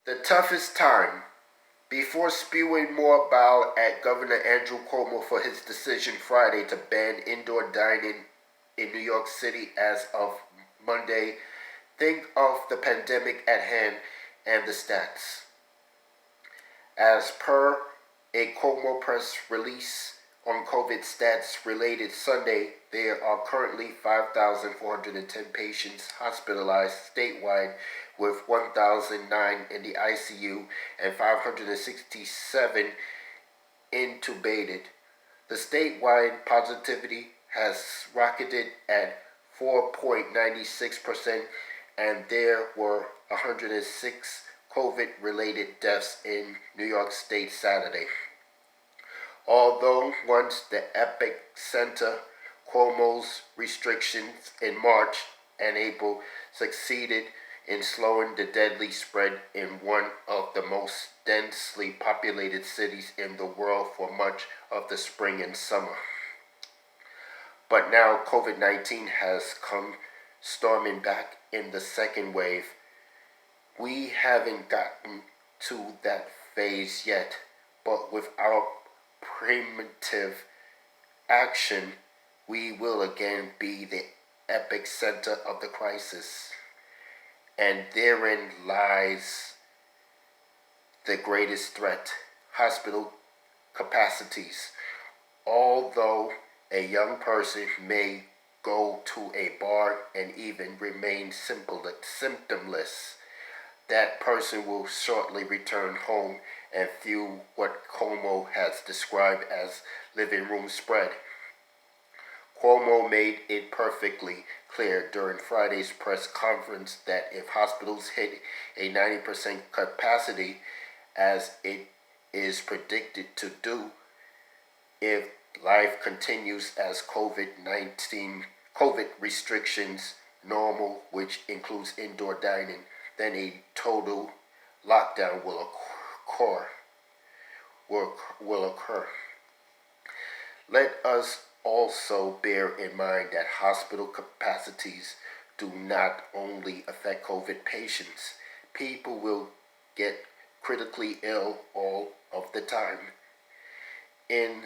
The toughest time. Before spewing more bile at Governor Andrew Cuomo for his decision Friday to ban indoor dining in New York City as of Monday, think of the pandemic at hand and the stats. As per a Cuomo press release on COVID stats related Sunday, there are currently 5,410 patients hospitalized statewide, with 1,009 in the ICU and 567 intubated. The statewide positivity has rocketed at 4.96%, and there were 106 COVID-related deaths in New York State Saturday. Although once the epicenter, Cuomo's restrictions in March and April succeeded in slowing the deadly spread in one of the most densely populated cities in the world for much of the spring and summer. But now COVID-19 has come storming back in the second wave. We haven't gotten to that phase yet, but with our primitive action, we will again be the epicenter of the crisis. And therein lies the greatest threat: hospital capacities. Although a young person may go to a bar and even remain symptomless, that person will shortly return home and feel what Cuomo has described as living room spread. Cuomo made it perfectly clear during Friday's press conference that if hospitals hit a 90% capacity, as it is predicted to do, if life continues as COVID restrictions normal, which includes indoor dining, then a total lockdown will occur. Let us also bear in mind that hospital capacities do not only affect COVID patients. People will get critically ill all of the time. In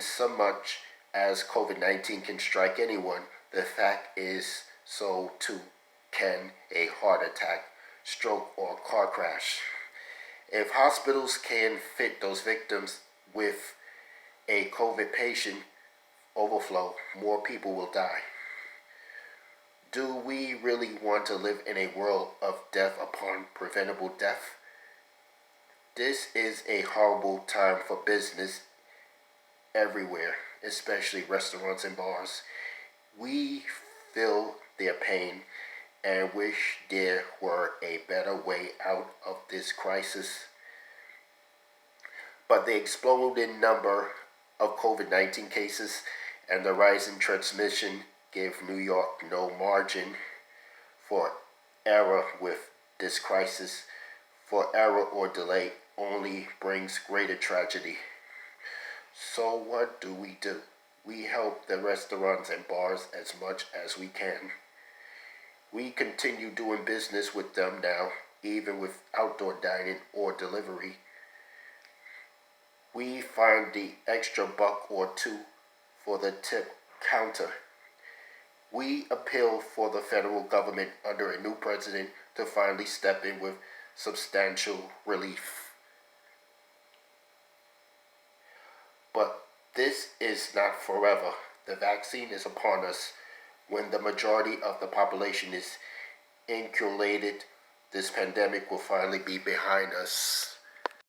so much as COVID-19 can strike anyone, the fact is so too can a heart attack, stroke, or car crash. If hospitals can fit those victims with a COVID patient overflow, more people will die. Do we really want to live in a world of death upon preventable death? This is a horrible time for business everywhere, especially restaurants and bars. We feel their pain and wish there were a better way out of this crisis. But the exploding number of COVID-19 cases and the rising transmission give New York no margin for error with this crisis. For error or delay only brings greater tragedy. So what do? We help the restaurants and bars as much as we can. We continue doing business with them now, even with outdoor dining or delivery. We find the extra buck or two for the tip counter. We appeal for the federal government under a new president to finally step in with substantial relief. But this is not forever. The vaccine is upon us. When the majority of the population is inoculated, this pandemic will finally be behind us.